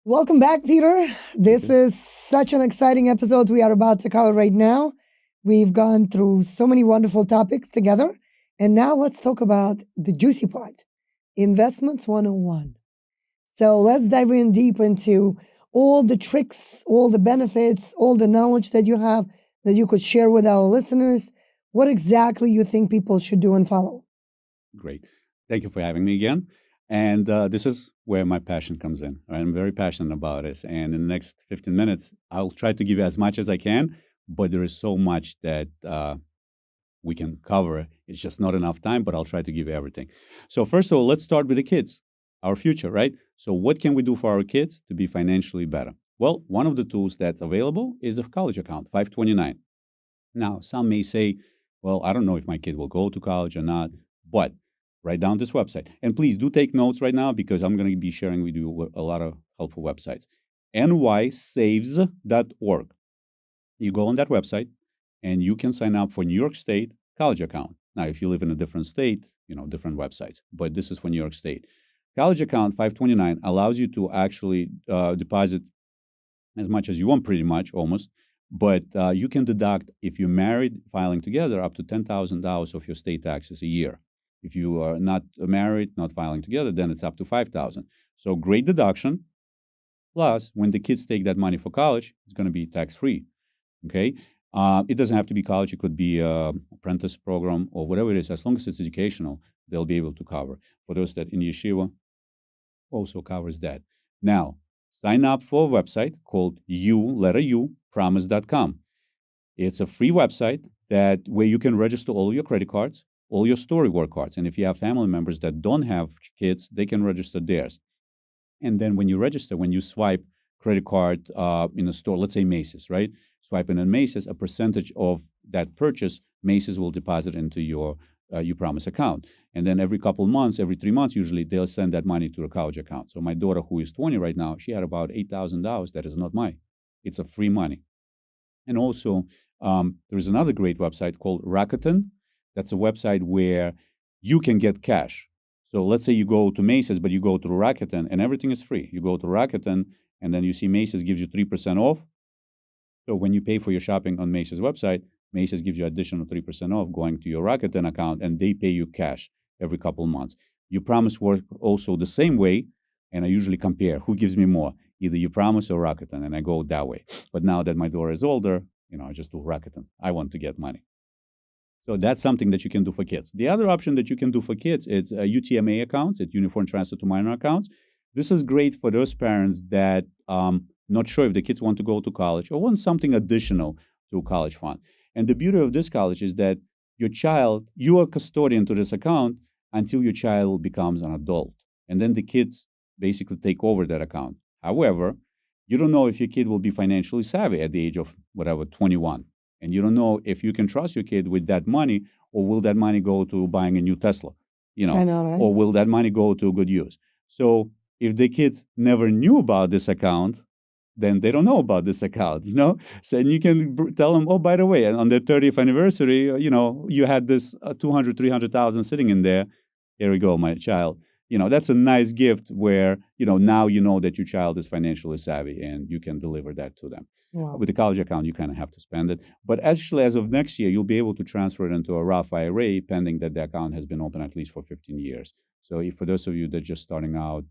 Welcome back, Peter. Thank This you. is such an exciting episode we are about to cover right now. We've gone through so many wonderful topics together. And now let's talk about the juicy part, Investments 101. So let's dive in deep into all the tricks, all the benefits, all the knowledge that you have that you could share with our listeners. What exactly you think people should do and follow? Great. Thank you for having me again. And this is where my passion comes in. I'm very passionate about this. And in the next 15 minutes, I'll try to give you as much as I can, but there is so much that we can cover. It's just not enough time, but I'll try to give you everything. So, first of all, let's start with the kids, our future, right? So, what can we do for our kids to be financially better? Well, one of the tools that's available is a college account, 529. Now, some may say, well, I don't know if my kid will go to college or not, but write down this website. And please do take notes right now because I'm going to be sharing with you a lot of helpful websites. nysaves.org. You go on that website and you can sign up for New York State college account. Now, if you live in a different state, different websites, but this is for New York State. College account 529 allows you to actually deposit as much as you want, pretty much almost. But you can deduct, if you're married filing together, up to $10,000 of your state taxes a year. If you are not married, not filing together, then it's up to $5,000. So great deduction. Plus, when the kids take that money for college, it's going to be tax free. Okay, it doesn't have to be college. It could be apprentice program or whatever it is. As long as it's educational, they'll be able to cover. For those that in yeshiva, also covers that. Now, sign up for a website called promise.com. It's a free website that where you can register all your credit cards, all your storywork cards. And if you have family members that don't have kids, they can register theirs. And then when you register, when you swipe credit card in a store, let's say Macy's, right? Swiping in Macy's, a percentage of that purchase, Macy's will deposit into your You Promise account. And then every couple of months, every 3 months, usually they'll send that money to a college account. So my daughter, who is 20 right now, she had about $8,000. That is not mine. It's a free money. And also, there is another great website called Rakuten. That's a website where you can get cash. So let's say you go to Macy's, but you go to Rakuten and everything is free. You go to Rakuten and then you see Macy's gives you 3% off. So when you pay for your shopping on Macy's website, Macy's gives you additional 3% off going to your Rakuten account and they pay you cash every couple of months. You Promise work also the same way. And I usually compare who gives me more, either You Promise or Rakuten, and I go that way. But now that my daughter is older, I just do Rakuten. I want to get money. So that's something that you can do for kids. The other option that you can do for kids is UTMA accounts, it's Uniform Transfer to Minor accounts. This is great for those parents that not sure if the kids want to go to college or want something additional to a college fund. And the beauty of this college is that you are custodian to this account until your child becomes an adult. And then the kids basically take over that account. However, you don't know if your kid will be financially savvy at the age of whatever, 21. And you don't know if you can trust your kid with that money, or will that money go to buying a new Tesla, I know, right? or will that money go to good use? So if the kids never knew about this account, then they don't know about this account. So and you can tell them, oh, by the way, on their 30th anniversary, you had this 200, 300,000 sitting in there. Here we go, my child. That's a nice gift where, now you know that your child is financially savvy and you can deliver that to them. Wow. With the college account, you kind of have to spend it. But actually, as of next year, you'll be able to transfer it into a Roth IRA, pending that the account has been open at least for 15 years. So if, for those of you that are just starting out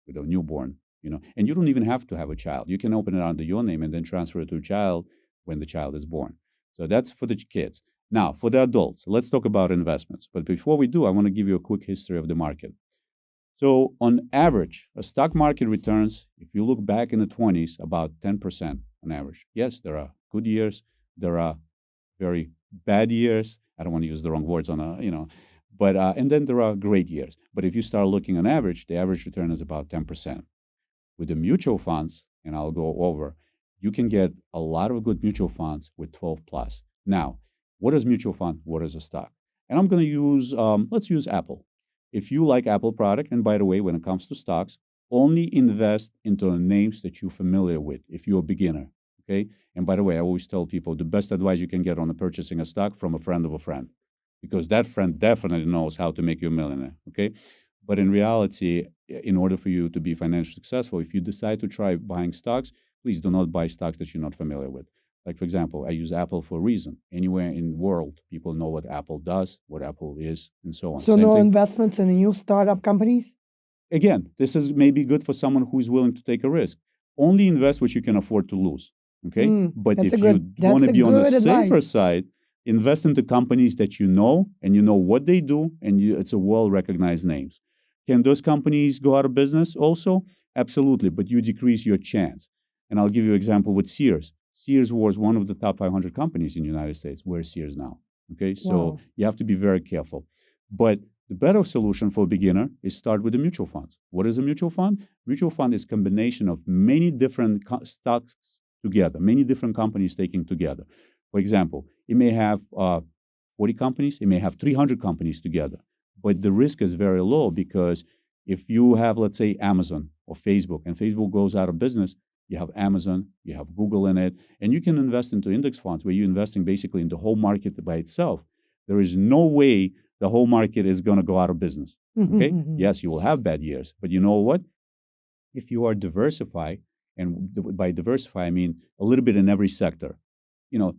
with a newborn, and you don't even have to have a child. You can open it under your name and then transfer it to a child when the child is born. So that's for the kids. Now, for the adults, let's talk about investments. But before we do, I want to give you a quick history of the market. So on average, a stock market returns, if you look back in the 20s, about 10% on average. Yes, there are good years. There are very bad years. I don't want to use the wrong words but and then there are great years. But if you start looking on average, the average return is about 10%. With the mutual funds, and I'll go over, you can get a lot of good mutual funds with 12 plus. Now, what is mutual fund? What is a stock? And I'm going to use, let's use Apple. If you like Apple product, and by the way, when it comes to stocks, only invest into names that you're familiar with if you're a beginner, okay? And by the way, I always tell people the best advice you can get on purchasing a stock from a friend of a friend, because that friend definitely knows how to make you a millionaire, okay? But in reality, in order for you to be financially successful, if you decide to try buying stocks, please do not buy stocks that you're not familiar with. Like, for example, I use Apple for a reason. Anywhere in the world, people know what Apple does, what Apple is, and so on. So Same no thing. investments in new startup companies? Again, this is maybe good for someone who's willing to take a risk. Only invest what you can afford to lose. Okay. But That's if you want to be on the safer advice. side, invest into companies that you know and you know what they do, and it's a well-recognized names. Can those companies go out of business also? Absolutely, but you decrease your chance. And I'll give you an example with Sears. Sears was one of the top 500 companies in the United States. Where's Sears now? Okay, so Wow. you have to be very careful. But the better solution for a beginner is start with the mutual funds. What is a mutual fund? Mutual fund is a combination of many different stocks together, many different companies taken together. For example, it may have 40 companies, it may have 300 companies together, but the risk is very low because if you have, let's say, Amazon or Facebook, and Facebook goes out of business, you have Amazon, you have Google in it, and you can invest into index funds where you're investing basically in the whole market by itself. There is no way the whole market is going to go out of business. Okay? Yes, you will have bad years, but you know what? If you are diversified, and by diversify, I mean a little bit in every sector,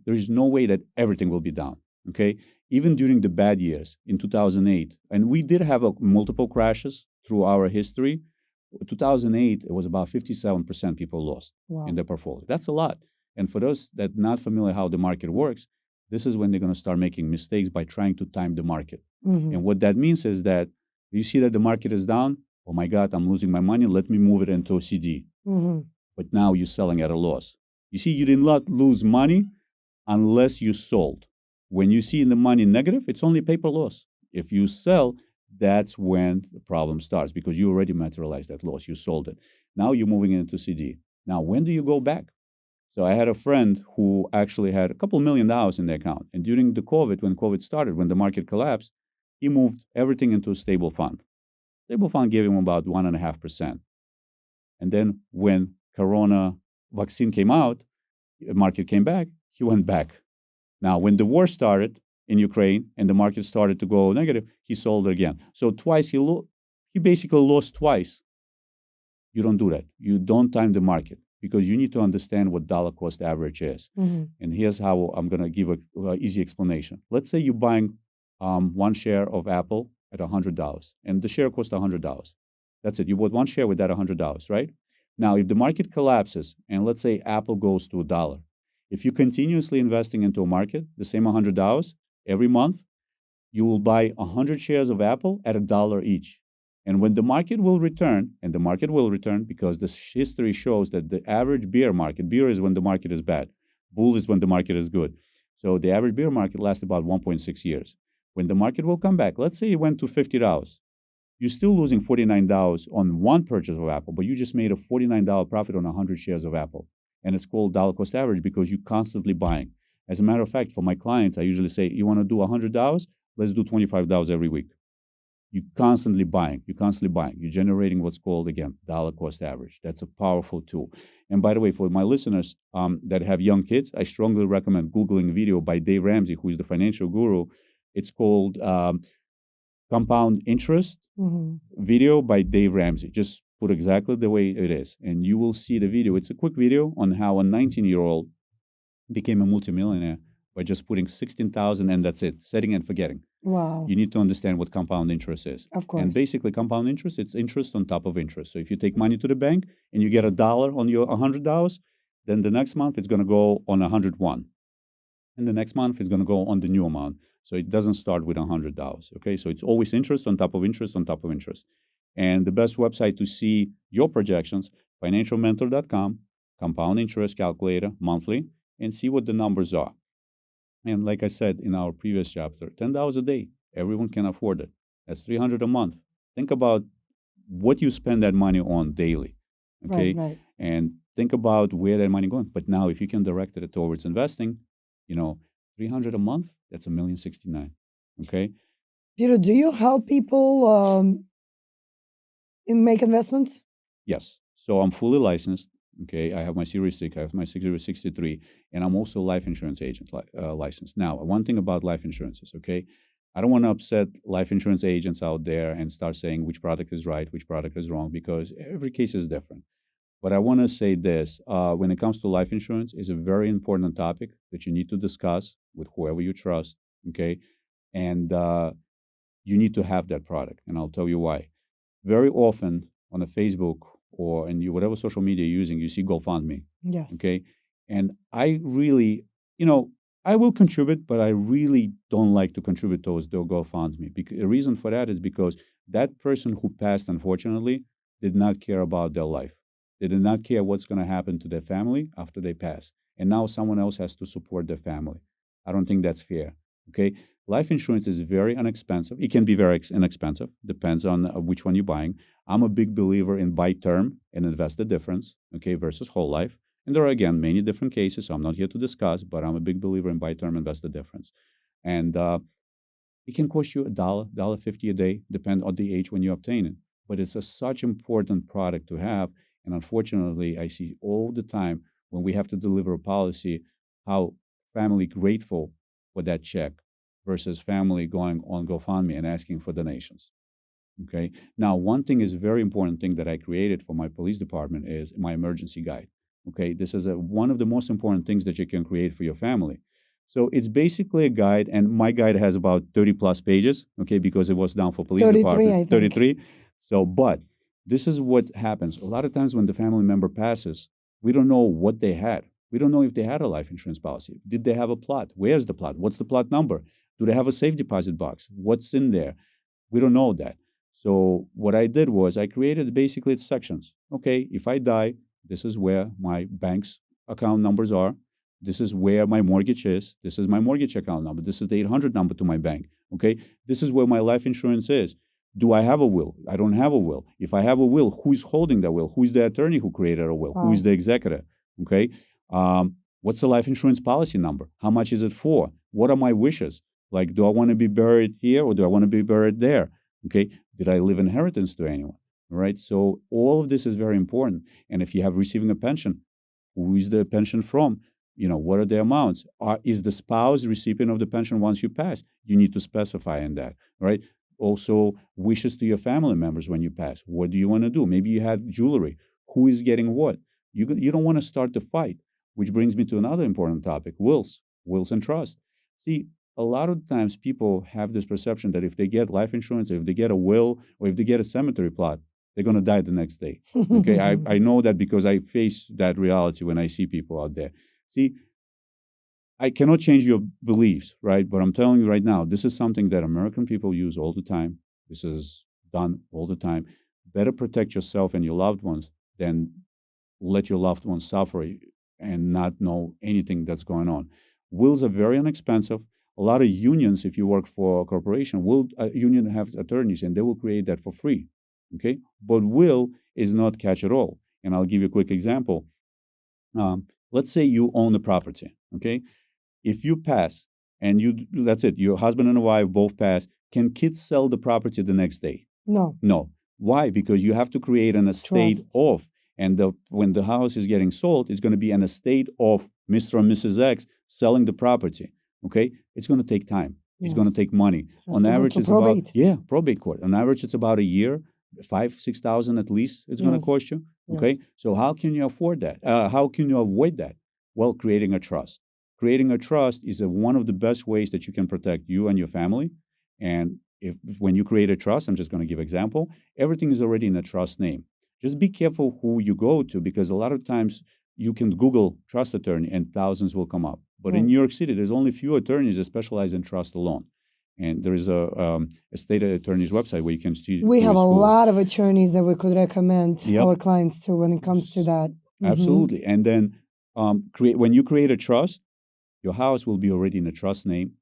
there is no way that everything will be down. Okay? Even during the bad years in 2008, and we did have multiple crashes through our history. 2008, it was about 57% people lost in their portfolio. That's a lot. And for those that not familiar how the market works, this is when they're going to start making mistakes by trying to time the market. And what that means is that you see that the market is down. Oh my God, I'm losing my money. Let me move it into a CD. But now you're selling at a loss. You see, you did not lose money unless you sold. When you see in the money negative, it's only paper loss. If you sell, that's when the problem starts because you already materialized that loss. You sold it. Now you're moving into CD. Now, when do you go back? So I had a friend who actually had a couple $1 million in the account. And during the COVID, when COVID started, when the market collapsed, he moved everything into a stable fund. Stable fund gave him about 1.5%. And then when Corona vaccine came out, the market came back, he went back. Now, when the war started in Ukraine and the market started to go negative, he sold it again. So twice he basically lost twice. You don't do that. You don't time the market because you need to understand what dollar cost average is. And here's how I'm going to give an easy explanation. Let's say you're buying one share of Apple at $100, and the share costs $100. That's it. You bought one share with that $100, right? Now, if the market collapses and let's say Apple goes to $1, if you're continuously investing into a market, the same $100 every month, you will buy 100 shares of Apple at $1 each. And when the market will return, and the market will return because the history shows that the average bear is when the market is bad, bull is when the market is good. So the average bear market lasts about 1.6 years. When the market will come back, let's say it went to $50, you're still losing $49 on one purchase of Apple, but you just made a $49 profit on 100 shares of Apple. And it's called dollar cost average because you're constantly buying. As a matter of fact, for my clients, I usually say, you want to do $100? Let's do $25 every week. You're constantly buying. You're generating what's called, again, dollar cost average. That's a powerful tool. And by the way, for my listeners that have young kids, I strongly recommend Googling a video by Dave Ramsey, who is the financial guru. It's called Compound Interest video by Dave Ramsey. Just put exactly the way it is, and you will see the video. It's a quick video on how a 19-year-old became a multimillionaire by just putting 16,000 and that's it, setting and forgetting. Wow. You need to understand what compound interest is. Of course. And basically, compound interest, it's interest on top of interest. So if you take money to the bank and you get $1 on your $100, then the next month it's going to go on 101. And the next month it's going to go on the new amount. So it doesn't start with $100. Okay, so it's always interest on top of interest on top of interest. And the best website to see your projections, financialmentor.com, compound interest calculator monthly, and see what the numbers are. And like I said in our previous chapter, $10 a day, everyone can afford it. That's $300 a month. Think about what you spend that money on daily. Okay, Right. and think about where that money going. But now, if you can direct it towards investing, $300 a month, that's $1,069,000. Okay. Peter, do you help people make investments? Yes. So I'm fully licensed. Okay. I have my Series 6, I have my Series 63, and I'm also a life insurance agent licensed. Now, one thing about life insurances, okay, I don't want to upset life insurance agents out there and start saying which product is right, which product is wrong, because every case is different. But I want to say this: when it comes to life insurance, is a very important topic that you need to discuss with whoever you trust. Okay, and you need to have that product, and I'll tell you why. Very often on a Facebook or in whatever social media you're using, you see GoFundMe. Yes. Okay, and I really, you know, I will contribute, but I really don't like to contribute towards the GoFundMe. Because the reason for that is because that person who passed, unfortunately, did not care about their life. They did not care what's going to happen to their family after they pass, and now someone else has to support their family. I don't think that's fair. Okay, life insurance is very inexpensive. It can be very inexpensive, depends on which one you're buying. I'm a big believer in buy term and invest the difference, okay, versus whole life. And there are, again, many different cases, so I'm not here to discuss, but I'm a big believer in buy term, invest the difference. And it can cost you $1.50 a day, depend on the age when you obtain it. But it's such important product to have. And unfortunately, I see all the time when we have to deliver a policy, how family grateful for that check versus family going on GoFundMe and asking for donations. Okay. Now, one thing is a very important thing that I created for my police department is my emergency guide. Okay. This is one of the most important things that you can create for your family. So it's basically a guide, and my guide has about 30 plus pages, okay, because it was done for police 33, department. I think. 33. So, but this is what happens. A lot of times when the family member passes, we don't know what they had. We don't know if they had a life insurance policy. Did they have a plot? Where's the plot? What's the plot number? Do they have a safe deposit box? What's in there? We don't know that. So what I did was I created basically sections. Okay, if I die, this is where my bank's account numbers are. This is where my mortgage is. This is my mortgage account number. This is the 800 number to my bank. Okay, this is where my life insurance is. Do I have a will? I don't have a will. If I have a will, who's holding the will? Who's the attorney who created a will? Who's Wow. the executor? Okay, what's the life insurance policy number? How much is it for? What are my wishes? Like, do I want to be buried here or do I want to be buried there? Okay, did I leave inheritance to anyone? All right, so all of this is very important. And if you have receiving a pension, who is the pension from? You know, what are the amounts? Is the spouse recipient of the pension once you pass? You need to specify in that, right? Also, wishes to your family members when you pass. What do you want to do? Maybe you had jewelry. Who is getting what? You don't want to start the fight, which brings me to another important topic: wills and trust. See, a lot of times people have this perception that if they get life insurance, or if they get a will, or if they get a cemetery plot, they're going to die the next day. Okay, I know that because I face that reality when I see people out there. See, I cannot change your beliefs, right? But I'm telling you right now, this is something that American people use all the time. This is done all the time. Better protect yourself and your loved ones than let your loved ones suffer and not know anything that's going on. Wills are very inexpensive. A lot of unions, if you work for a corporation, will union have attorneys and they will create that for free. Okay, but will is not catch at all. And I'll give you a quick example. Let's say you own the property. Okay, if you pass and that's it, your husband and wife both pass, can kids sell the property the next day? No. No. Why? Because you have to create an estate Trust. of, and when the house is getting sold, it's going to be an estate of Mr. and Mrs. X selling the property. Okay, it's going to take time. It's going to take money. Has On to go average, to it's probate. about probate court. On average, it's about a year, 5,000-6,000 at least. It's going to Yes. cost you. Yes. Okay, so how can you afford that? How can you avoid that? Well, creating a trust. Creating a trust is one of the best ways that you can protect you and your family. And if when you create a trust, I'm just going to give example, everything is already in a trust name. Just be careful who you go to, because a lot of times you can Google trust attorney and thousands will come up. But in Right. New York City, there's only few attorneys that specialize in trust alone. And there is a state attorney's website where you can see. We have a who. lot of attorneys that we could recommend Yep. our clients to when it comes to that. Absolutely. And then when you create a trust, your house will be already in a trust name,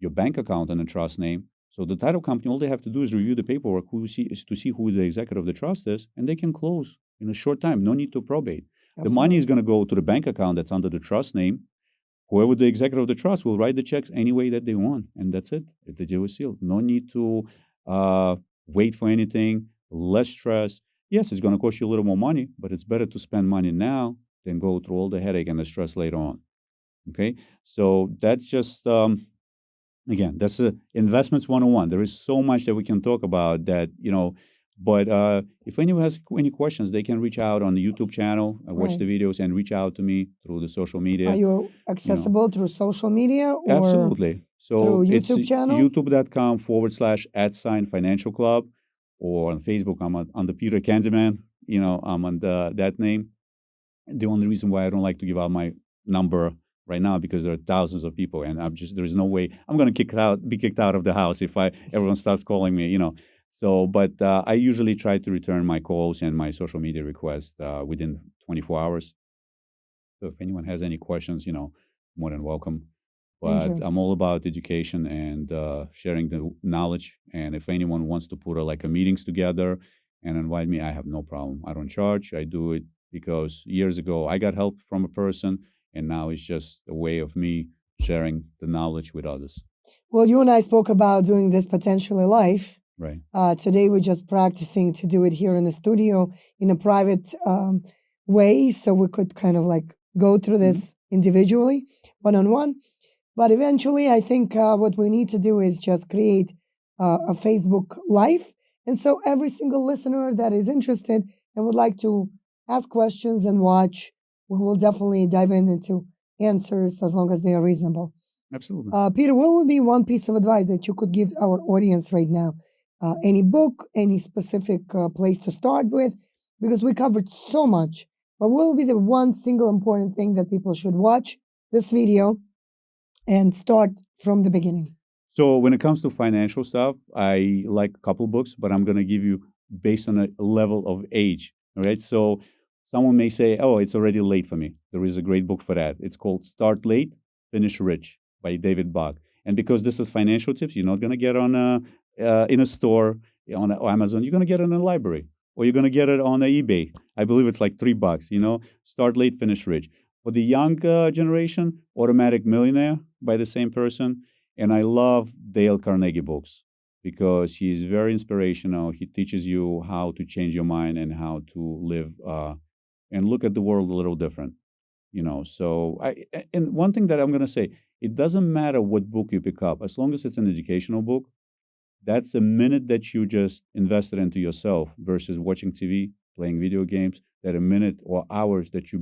your bank account in a trust name. So the title company, all they have to do is review the paperwork to see who the executive of the trust is, and they can close in a short time. No need to probate. The money is going to go to the bank account that's under the trust name. Whoever the executive of the trust will write the checks any way that they want, and that's it. The deal is sealed. No need to wait for anything. Less stress. Yes, it's going to cost you a little more money, but it's better to spend money now than go through all the headache and the stress later on. Okay, so that's just Again, that's investments 101. There is so much that we can talk about that, but if anyone has any questions, they can reach out on the YouTube channel, watch Right. the videos, and reach out to me through the social Are media. you You know, accessible through social media or absolutely. So through it's YouTube channel? youtube.com/@ financial club, or on Facebook, I'm on the Peter Candyman. I'm on that name. The only reason why I don't like to give out my number right now because there are thousands of people, and there's no way I'm going to be kicked out of the house if everyone starts calling me. So, but I usually try to return my calls and my social media requests within 24 hours. So if anyone has any questions, more than welcome. Thank But you. I'm all about education and sharing the knowledge. And if anyone wants to put like a meetings together and invite me, I have no problem. I don't charge. I do it because years ago I got help from a person, and now it's just a way of me sharing the knowledge with others. Well, you and I spoke about doing this potentially live. Right. Today, we're just practicing to do it here in the studio in a private way, so we could kind of like go through this individually, one on one. But eventually, I think what we need to do is just create a Facebook Live. And so every single listener that is interested and would like to ask questions and watch, we will definitely dive into answers as long as they are reasonable. Absolutely. Peter, what would be one piece of advice that you could give our audience right now? Any book, any specific place to start with? Because we covered so much. But what would be the one single important thing that people should watch this video and start from the beginning? So when it comes to financial stuff, I like a couple books, but I'm going to give you based on a level of age. All right. So someone may say, "Oh, it's already late for me." There is a great book for that. It's called "Start Late, Finish Rich" by David Bach. And because this is financial tips, you're not going to get on in a store on Amazon. You're going to get it in a library, or you're going to get it on eBay. I believe it's like $3. Start late, finish rich. For the young generation, Automatic Millionaire by the same person. And I love Dale Carnegie books because he's very inspirational. He teaches you how to change your mind and how to live and look at the world a little different. So and one thing that I'm going to say, it doesn't matter what book you pick up, as long as it's an educational book. That's a minute that you just invested into yourself versus watching TV, playing video games, that a minute or hours that you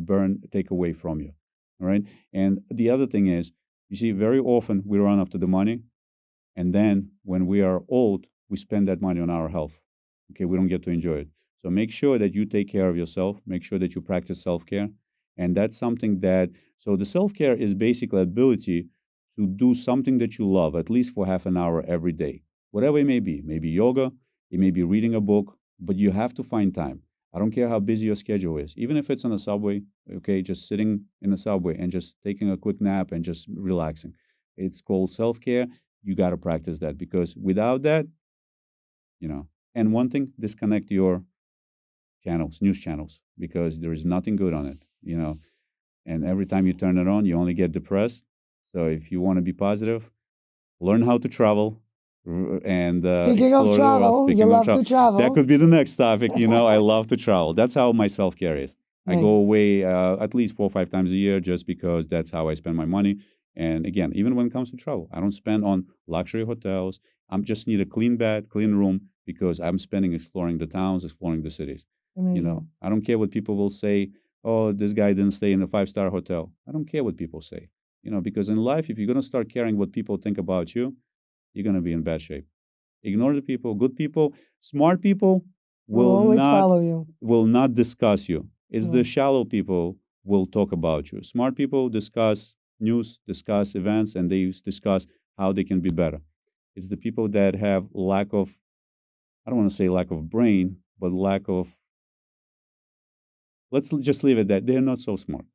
take away from you. All right. And the other thing is, you see, very often we run after the money. And then when we are old, we spend that money on our health. Okay. We don't get to enjoy it. So make sure that you take care of yourself. Make sure that you practice self care. And that's something so the self care is basically ability to do something that you love, at least for half an hour every day. Whatever it may be. Maybe yoga, it may be reading a book, but you have to find time. I don't care how busy your schedule is, even if it's on a subway, okay, just sitting in the subway and just taking a quick nap and just relaxing. It's called self care. You got to practice that because without that, and one thing, disconnect your news channels, because there is nothing good on it. And every time you turn it on, you only get depressed. So if you want to be positive, learn how to travel and Speaking of explore the world. travel, you Speaking of love to travel, that travel. could be the next topic. I love to travel. That's how my self care is. I Nice. go away at least 4 or 5 times a year just because that's how I spend my money. And again, even when it comes to travel, I don't spend on luxury hotels. I just need a clean bed, clean room, because I'm spending exploring the towns, exploring the cities. Amazing. I don't care what people will say. Oh, this guy didn't stay in a 5-star hotel. I don't care what people say. Because in life, if you're going to start caring what people think about you, you're going to be in bad shape. Ignore the people. Good people, smart people We'll always follow you. will not discuss you. It's the Right. shallow people will talk about you. Smart people discuss news, discuss events, and they discuss how they can be better. It's the people that have lack of, I don't want to say lack of brain, but lack of, let's just leave it that they're not so smart.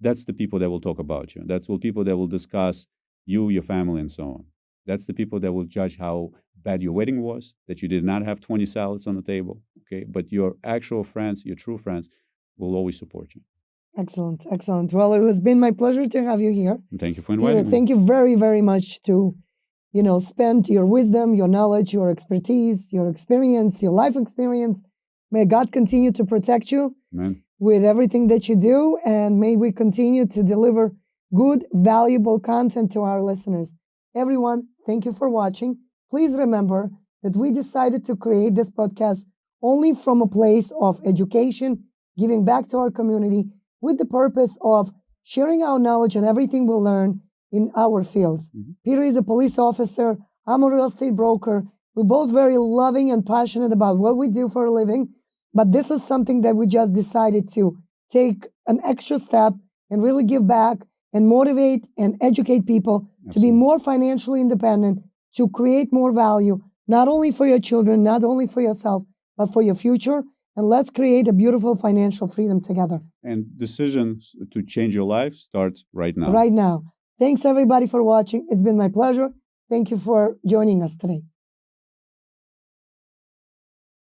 That's the people that will talk about you. That's the people that will discuss you, your family, and so on. That's the people that will judge how bad your wedding was, that you did not have 20 salads on the table. Okay. But your actual friends, your true friends, will always support you. Excellent. Excellent. Well, it has been my pleasure to have you here. And thank you for Peter, inviting me. thank you very, very much to, spend your wisdom, your knowledge, your expertise, your experience, your life experience. May God continue to protect you Amen. with everything that you do, and may we continue to deliver good, valuable content to our listeners. Everyone, Thank you for watching. Please remember that we decided to create this podcast only from a place of education, giving back to our community with the purpose of sharing our knowledge and everything we learn in our fields. Peter is a police officer. I'm a real estate broker. We're both very loving and passionate about what we do for a living. But this is something that we just decided to take an extra step and really give back and motivate and educate people to be more financially independent, to create more value, not only for your children, not only for yourself, but for your future. And let's create a beautiful financial freedom together. And decisions to change your life start right now. Right now. Thanks everybody for watching. It's been my pleasure. Thank you for joining us today.